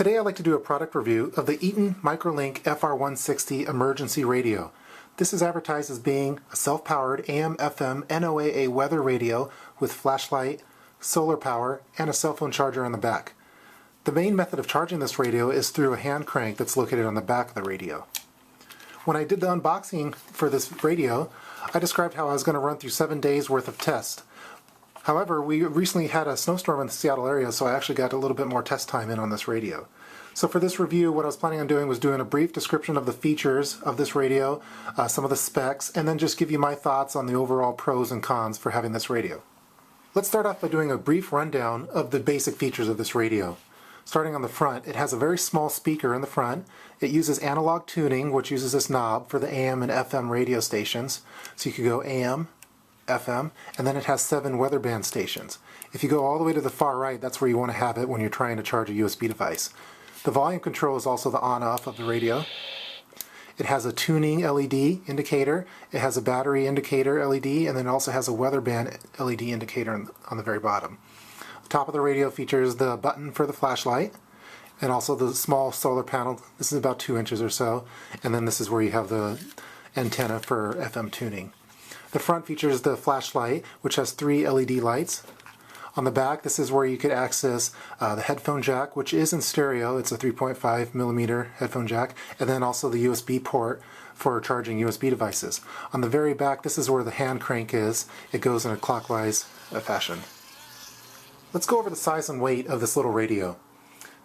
Today I'd like to do a product review of the Eton Microlink FR160 emergency radio. This is advertised as being a self-powered AM/FM NOAA weather radio with flashlight, solar power, and a cell phone charger on the back. The main method of charging this radio is through a hand crank that's located on the back of the radio. When I did the unboxing for this radio, I described how I was going to run through 7 days worth of tests. However, we recently had a snowstorm in the Seattle area, so I actually got a little bit more test time in on this radio. So for this review, what I was planning on doing was doing a brief description of the features of this radio, some of the specs, and then just give you my thoughts on the overall pros and cons for having this radio. Let's start off by doing a brief rundown of the basic features of this radio. Starting on the front, it has a very small speaker in the front. It uses analog tuning, which uses this knob for the AM and FM radio stations. So you could go AM, FM, and then it has 7 weather band stations. If you go all the way to the far right, that's where you want to have it when you're trying to charge a USB device. The volume control is also the on-off of the radio. It has a tuning LED indicator, it has a battery indicator LED, and then it also has a weather band LED indicator on the very bottom. The top of the radio features the button for the flashlight, and also the small solar panel. This is about 2 inches or so, and then this is where you have the antenna for FM tuning. The front features the flashlight, which has 3 LED lights. On the back, this is where you could access the headphone jack, which is in stereo. It's a 3.5 millimeter headphone jack, and then also the USB port for charging USB devices. On the very back, this is where the hand crank is. It goes in a clockwise fashion. Let's go over the size and weight of this little radio.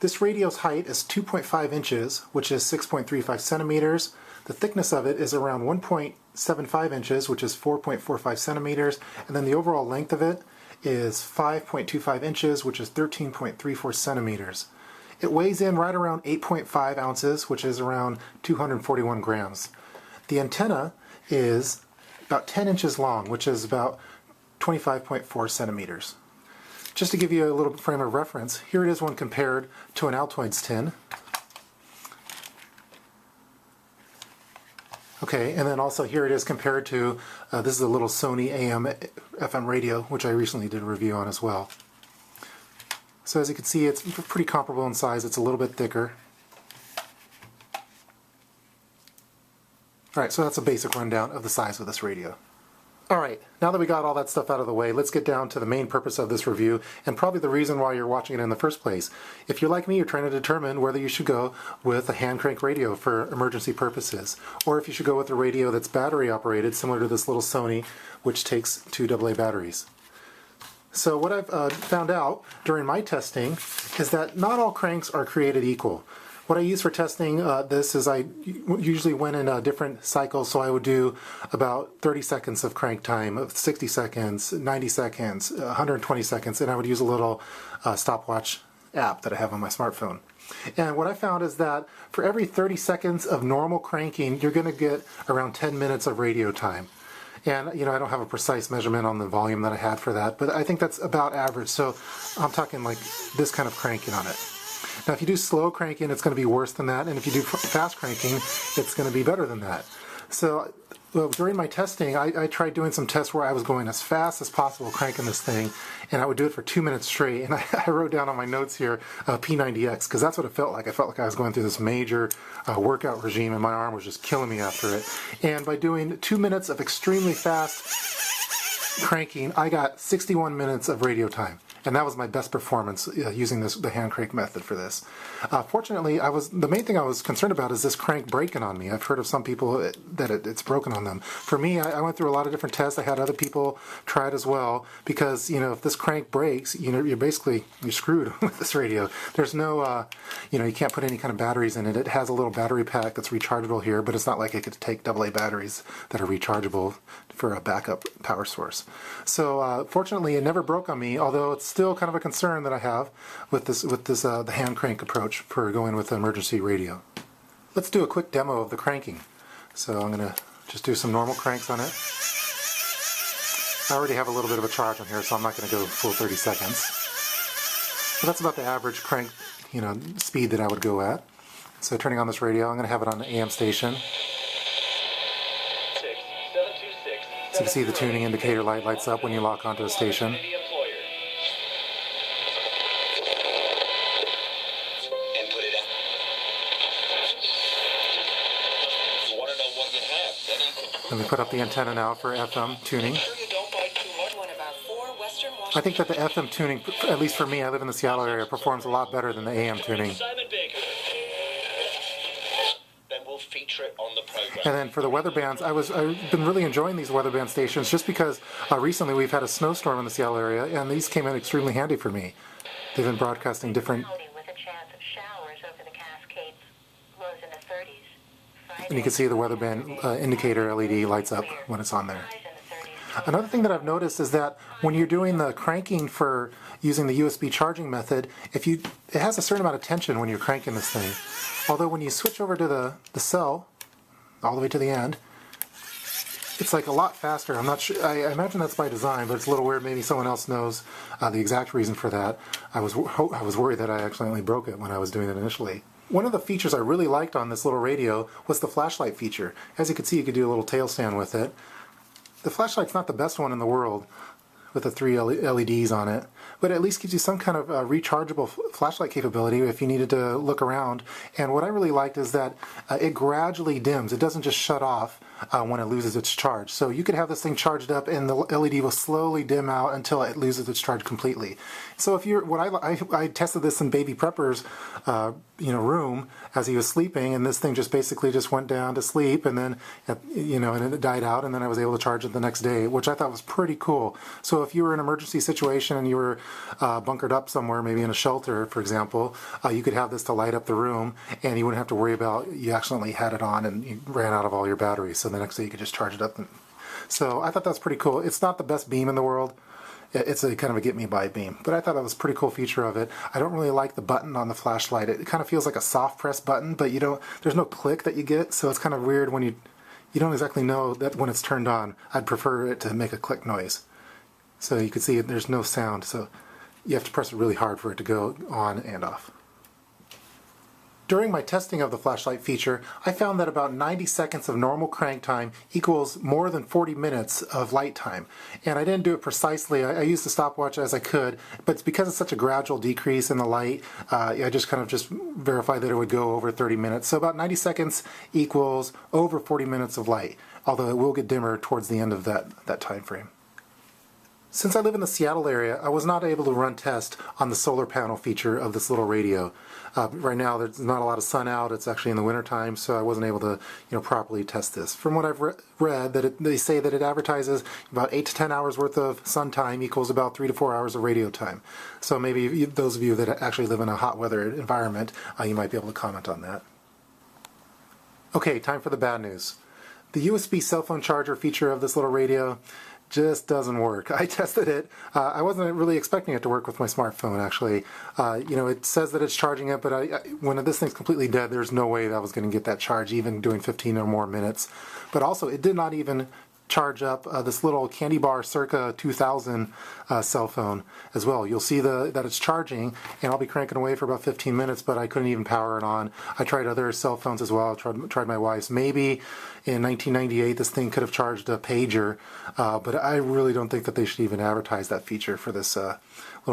This radio's height is 2.5 inches, which is 6.35 centimeters. The thickness of it is around 1.75 inches, which is 4.45 centimeters, and then the overall length of it is 5.25 inches, which is 13.34 centimeters. It weighs in right around 8.5 ounces, which is around 241 grams. The antenna is about 10 inches long, which is about 25.4 centimeters. Just to give you a little frame of reference, here it is when compared to an Altoids tin. Okay, and then also here it is compared to, this is a little Sony AM/FM radio, which I recently did a review on as well. So as you can see, it's pretty comparable in size. It's a little bit thicker. Alright, so that's a basic rundown of the size of this radio. Alright, now that we got all that stuff out of the way, let's get down to the main purpose of this review, and probably the reason why you're watching it in the first place. If you're like me, you're trying to determine whether you should go with a hand crank radio for emergency purposes, or if you should go with a radio that's battery operated, similar to this little Sony, which takes 2 AA batteries. So what I've found out during my testing is that not all cranks are created equal. What I use for testing this is I usually went in different cycles, so I would do about 30 seconds of crank time, 60 seconds, 90 seconds, 120 seconds, and I would use a little stopwatch app that I have on my smartphone. And what I found is that for every 30 seconds of normal cranking, you're going to get around 10 minutes of radio time. And, you know, I don't have a precise measurement on the volume that I had for that, but I think that's about average, so I'm talking like this kind of cranking on it. Now if you do slow cranking, it's going to be worse than that, and if you do fast cranking, it's going to be better than that. So during my testing, I tried doing some tests where I was going as fast as possible cranking this thing, and I would do it for 2 minutes straight, and I wrote down on my notes here P90X, because that's what it felt like. I felt like I was going through this major workout regime, and my arm was just killing me after it. And by doing 2 minutes of extremely fast cranking, I got 61 minutes of radio time. And that was my best performance using the hand crank method for this. Fortunately, the main thing I was concerned about is this crank breaking on me. I've heard of some people that it's broken on them. For me, I went through a lot of different tests. I had other people try it as well, because you know, if this crank breaks, you know, you're screwed with this radio. There's no, you know, you can't put any kind of batteries in it. It has a little battery pack that's rechargeable here, but it's not like it could take AA batteries that are rechargeable for a backup power source. So fortunately, it never broke on me, although it's still kind of a concern that I have with the hand crank approach for going with the emergency radio. Let's do a quick demo of the cranking. So I'm going to just do some normal cranks on it. I already have a little bit of a charge on here, so I'm not going to go full 30 seconds. So that's about the average crank, you know, speed that I would go at. So turning on this radio, I'm going to have it on the AM station. So you can see the tuning indicator light lights up when you lock onto a station. Input it Let me put up the antenna now for FM tuning. I think that the FM tuning, at least for me, I live in the Seattle area, performs a lot better than the AM tuning. And then for the weather bands, I've been really enjoying these weather band stations just because recently we've had a snowstorm in the Seattle area, and these came in extremely handy for me. They've been broadcasting different. And you can see the weather band indicator LED lights up when it's on there. Another thing that I've noticed is that when you're doing the cranking for using the USB charging method, it has a certain amount of tension when you're cranking this thing. Although when you switch over to the cell, all the way to the end, it's like a lot faster. I'm not sure. I imagine that's by design, but it's a little weird. Maybe someone else knows the exact reason for that. I was worried that I accidentally broke it when I was doing it initially. One of the features I really liked on this little radio was the flashlight feature. As you can see, you could do a little tail stand with it. The flashlight's not the best one in the world with the 3 LEDs on it, but it at least gives you some kind of rechargeable flashlight capability if you needed to look around. And what I really liked is that it gradually dims. It doesn't just shut off when it loses its charge. So you could have this thing charged up and the LED will slowly dim out until it loses its charge completely. So if you're, I tested this in Baby Prepper's room as he was sleeping, and this thing just basically just went down to sleep, and then and it died out, and then I was able to charge it the next day, which I thought was pretty cool. So if you were in an emergency situation and you were bunkered up somewhere, maybe in a shelter, for example, you could have this to light up the room, and you wouldn't have to worry about you accidentally had it on and you ran out of all your batteries. So the next day you could just charge it up. So I thought that was pretty cool. It's not the best beam in the world. It's a kind of a get-me-by beam, but I thought that was a pretty cool feature of it. I don't really like the button on the flashlight. It kind of feels like a soft press button, but there's no click that you get, so it's kind of weird when you don't exactly know that when it's turned on. I'd prefer it to make a click noise. So you can see there's no sound, so you have to press it really hard for it to go on and off. During my testing of the flashlight feature, I found that about 90 seconds of normal crank time equals more than 40 minutes of light time. And I didn't do it precisely. I used the stopwatch as I could, but because it's such a gradual decrease in the light, I just kind of verified that it would go over 30 minutes. So about 90 seconds equals over 40 minutes of light, although it will get dimmer towards the end of that time frame. Since I live in the Seattle area, I was not able to run tests on the solar panel feature of this little radio. Right now, there's not a lot of sun out. It's actually in the wintertime, so I wasn't able to properly test this. From what I've read, they say that it advertises about 8 to 10 hours worth of sun time equals about 3 to 4 hours of radio time. So maybe those of you that actually live in a hot weather environment, you might be able to comment on that. Okay, time for the bad news. The USB cell phone charger feature of this little radio just doesn't work. I tested it. I wasn't really expecting it to work with my smartphone, actually. It says that it's charging it, but when this thing's completely dead, there's no way that I was going to get that charge, even doing 15 or more minutes. But also, it did not even charge up this little Candy Bar Circa 2000 cell phone as well. You'll see that it's charging, and I'll be cranking away for about 15 minutes, but I couldn't even power it on. I tried other cell phones as well. I tried my wife's. Maybe in 1998 this thing could have charged a pager, but I really don't think that they should even advertise that feature for this little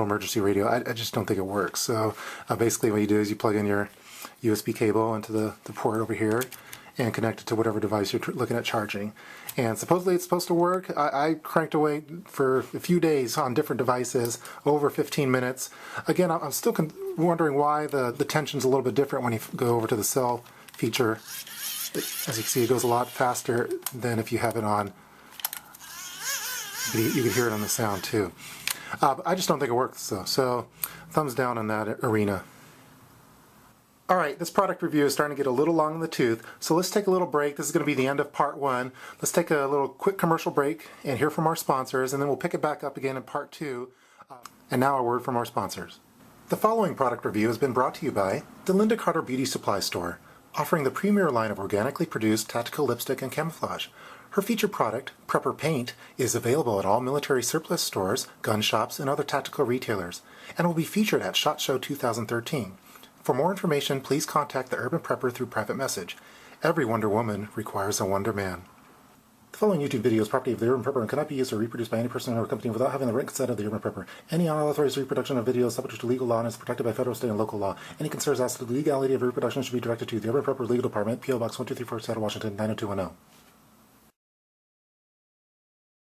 emergency radio. I just don't think it works. So basically what you do is you plug in your USB cable into the port over here and connect it to whatever device you're looking at charging. And supposedly it's supposed to work. I cranked away for a few days on different devices, over 15 minutes. Again, I'm still wondering why the tension's a little bit different when you go over to the cell feature. As you can see, it goes a lot faster than if you have it on. You can hear it on the sound too. I just don't think it works though. So thumbs down on that arena. Alright, this product review is starting to get a little long in the tooth, so let's take a little break. This is going to be the end of part 1. Let's take a little quick commercial break and hear from our sponsors, and then we'll pick it back up again in part 2. And now a word from our sponsors. The following product review has been brought to you by the Linda Carter Beauty Supply Store, offering the premier line of organically produced tactical lipstick and camouflage. Her featured product, Prepper Paint, is available at all military surplus stores, gun shops, and other tactical retailers, and will be featured at SHOT Show 2013. For more information, please contact the Urban Prepper through private message. Every Wonder Woman requires a Wonder Man. The following YouTube video is property of the Urban Prepper and cannot be used or reproduced by any person or company without having the written consent of the Urban Prepper. Any unauthorized reproduction of videos subject to legal law and is protected by federal, state, and local law. Any concerns as to the legality of reproduction should be directed to the Urban Prepper Legal Department, P.O. Box 1234, Seattle, Washington 90210.